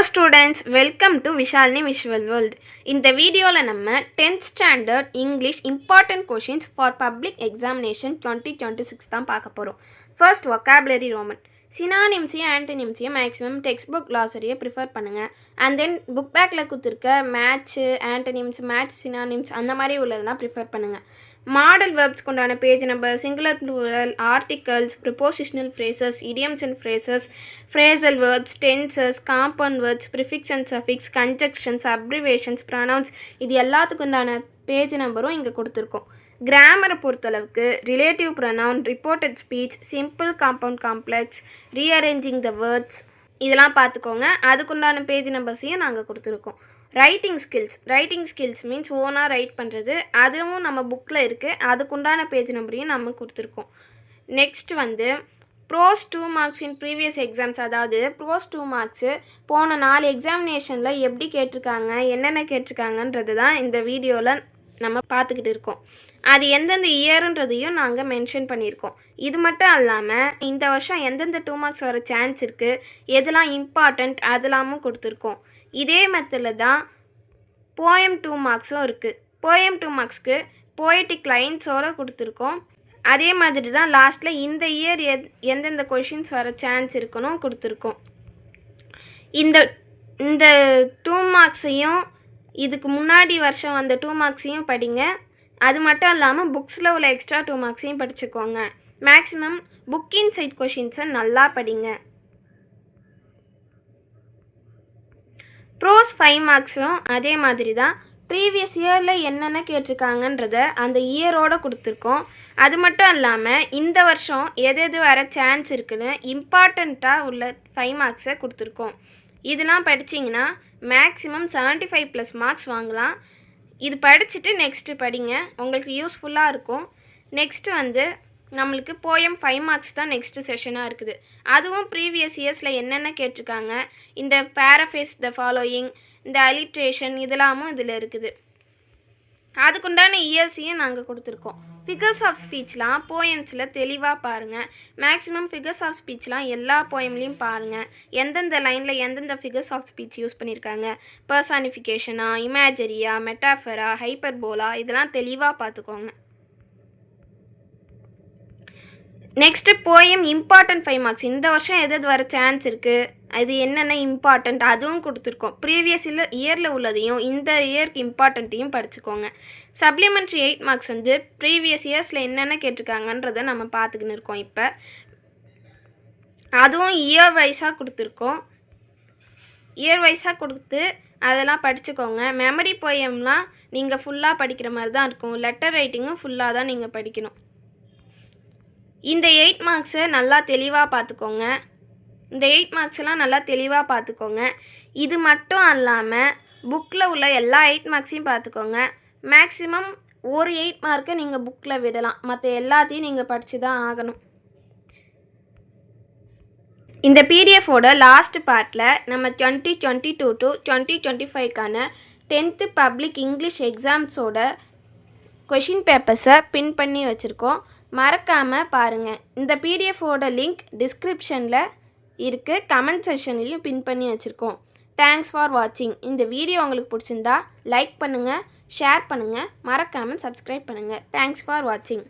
Hello students, welcome to Vishalini Visual World. In the video, நம்ம 10th standard English important questions for public examination 2026 தான் பார்க்க போறோம். First vocabulary Roman. Synonyms antonyms maximum textbook glossary prefer பண்ணுங்க. And then book bagல கொடுத்திருக்க match antonyms match synonyms அந்த மாதிரி உள்ளதெல்லாம் prefer பண்ணுங்க. Model verbs கொண்டான page number, singular plural, articles, prepositional phrases, idioms and phrases, phrasal verbs, tenses, compound words, prefix and suffix, conjunctions, abbreviations, pronouns இது எல்லாத்துக்குண்டான page நம்பரும் இங்கே கொடுத்துருக்கோம். கிராமரை பொறுத்தளவுக்கு relative pronoun, reported speech, simple compound complex, rearranging the words இதெல்லாம் பார்த்துக்கோங்க. அதுக்குண்டான page நம்பர்ஸையும் நாங்கள் கொடுத்துருக்கோம். ரைட்டிங் ஸ்கில்ஸ் மீன்ஸ் ஓனாக ரைட் பண்ணுறது, அதுவும் நம்ம புக்கில் இருக்குது. அதுக்குண்டான பேஜ் நம்பரையும் நம்ம கொடுத்துருக்கோம். Next prose 2 marks in previous exams, அதாவது ப்ரோஸ் 2 மார்க்ஸு போன 4 எக்ஸாமினேஷனில் எப்படி கேட்டிருக்காங்க, என்னென்ன கேட்டிருக்காங்கன்றது தான் இந்த வீடியோவில் நம்ம பார்த்துக்கிட்டு இருக்கோம். அது எந்தெந்த இயருன்றதையும் நாங்கள் மென்ஷன் பண்ணியிருக்கோம். இது மட்டும் இல்லாமல் இந்த வருஷம் எந்தெந்த 2 மார்க்ஸ் வர சான்ஸ் இருக்குது, எதெல்லாம் இம்பார்ட்டண்ட் அதெல்லாமும் கொடுத்துருக்கோம். இதே மெத்தடில் தான் போயம் 2 மார்க்ஸும் இருக்குது. போயம் 2 மார்க்ஸ்க்கு போயட்டிக் லைன்ஸோடு கொடுத்துருக்கோம். அதே மாதிரி தான் லாஸ்ட்டில் இந்த இயர் எந்தெந்த கொஷின்ஸ் வர சான்ஸ் இருக்குன்னு கொடுத்துருக்கோம். இந்த 2 மார்க்ஸையும் இதுக்கு முன்னாடி வருஷம் வந்த 2 மார்க்ஸையும் படிங்க. அது மட்டும் இல்லாமல் புக்ஸில் உள்ள எக்ஸ்ட்ரா 2 மார்க்ஸையும் படிச்சுக்கோங்க. மேக்ஸிமம் புக் இன்சைட் கொஷின்ஸை நல்லா படிங்க. ப்ரோஸ் 5 மார்க்ஸும் அதே மாதிரி தான் ப்ரீவியஸ் இயரில் என்னென்ன கேட்டிருக்காங்கன்றத அந்த இயரோடு கொடுத்துருக்கோம். அது மட்டும் இல்லாமல் இந்த வருஷம் எது வர சான்ஸ் இருக்குதுன்னு இம்பார்ட்டண்ட்டாக உள்ள 5 மார்க்ஸை கொடுத்துருக்கோம். இதெல்லாம் படிச்சிங்கன்னா மேக்ஸிமம் 75+ மார்க்ஸ் வாங்கலாம். இது படிச்சுட்டு நெக்ஸ்ட்டு படிங்க, உங்களுக்கு யூஸ்ஃபுல்லாக இருக்கும். நெக்ஸ்ட்டு நம்மளுக்கு போயம் 5 மார்க்ஸ் தான் நெக்ஸ்ட்டு செஷனாக இருக்குது. அதுவும் ப்ரீவியஸ் இயர்ஸில் என்னென்ன கேட்டிருக்காங்க, இந்த பேரஃபேஸ் த ஃபாலோயிங், இந்த அலிட்ரேஷன் இதெல்லாமும் இதில் இருக்குது. அதுக்குண்டான இயர்ஸையும் நாங்கள் கொடுத்துருக்கோம். ஃபிகர்ஸ் ஆஃப் ஸ்பீச்லாம் போயம்ஸில் தெளிவாக பாருங்கள். மேக்ஸிமம் ஃபிகர்ஸ் ஆஃப் ஸ்பீச்லாம் எல்லா போயம்லேயும் பாருங்கள். எந்தெந்த லைனில் எந்தெந்த ஃபிகர்ஸ் ஆஃப் ஸ்பீச் யூஸ் பண்ணியிருக்காங்க, பர்சானிஃபிகேஷனா, இமேஜரியா, மெட்டாஃபரா, ஹைப்பர்போலா இதெல்லாம் தெளிவாக பார்த்துக்கோங்க. நெக்ஸ்ட்டு போயம் இம்பார்ட்டன்ட் 5 மார்க்ஸ், இந்த வருஷம் எது வர சான்ஸ் இருக்குது, அது என்னென்ன இம்பார்ட்டண்ட் அதுவும் கொடுத்துருக்கோம். ப்ரீவியஸ் இயரில் உள்ளதையும் இந்த இயருக்கு இம்பார்ட்டண்ட்டையும் படிச்சுக்கோங்க. சப்ளிமெண்ட்ரி 8 மார்க்ஸ் ப்ரீவியஸ் இயர்ஸில் என்னென்ன கேட்டிருக்காங்கன்றதை நம்ம பார்த்துக்கின்னு இருக்கோம். இப்போ அதுவும் இயர் வைஸாக கொடுத்துருக்கோம். இயர் வைஸாக கொடுத்து அதெல்லாம் படிச்சுக்கோங்க. மெமரி போயம்லாம் நீங்கள் ஃபுல்லாக படிக்கிற மாதிரி தான் இருக்கும். லெட்டர் ரைட்டிங்கும் ஃபுல்லாக தான் நீங்கள் படிக்கணும். இந்த 8 மார்க்ஸை நல்லா தெளிவாக பார்த்துக்கோங்க. இந்த 8 மார்க்ஸ்லாம் நல்லா தெளிவாக பார்த்துக்கோங்க. இது மட்டும் இல்லாமல் புக்கில் உள்ள எல்லா 8 மார்க்ஸையும் பார்த்துக்கோங்க. மேக்ஸிமம் ஒரு 8 மார்க்கை நீங்கள் புக்கில் விடலாம், மற்ற எல்லாத்தையும் நீங்கள் படித்து தான் ஆகணும். இந்த பிடிஎஃபோட லாஸ்ட் பார்ட்டில் நம்ம 2022 to 2025க்கான 10th பப்ளிக் இங்கிலீஷ் எக்ஸாம்ஸோட கொஷின் பேப்பர்ஸை பின் பண்ணி வச்சுருக்கோம். மறக்காமல் பாருங்கள். இந்த பிடிஎஃபோட லிங்க் டிஸ்கிரிப்ஷனில் இருக்குது, கமெண்ட் செக்ஷன்லேயும் பின் பண்ணி வச்சுருக்கோம். தேங்க்ஸ் ஃபார் வாட்சிங். இந்த வீடியோ உங்களுக்கு பிடிச்சிருந்தா லைக் பண்ணுங்கள், ஷேர் பண்ணுங்கள், மறக்காமல் சப்ஸ்கிரைப் பண்ணுங்கள். தேங்க்ஸ் ஃபார் வாட்சிங்.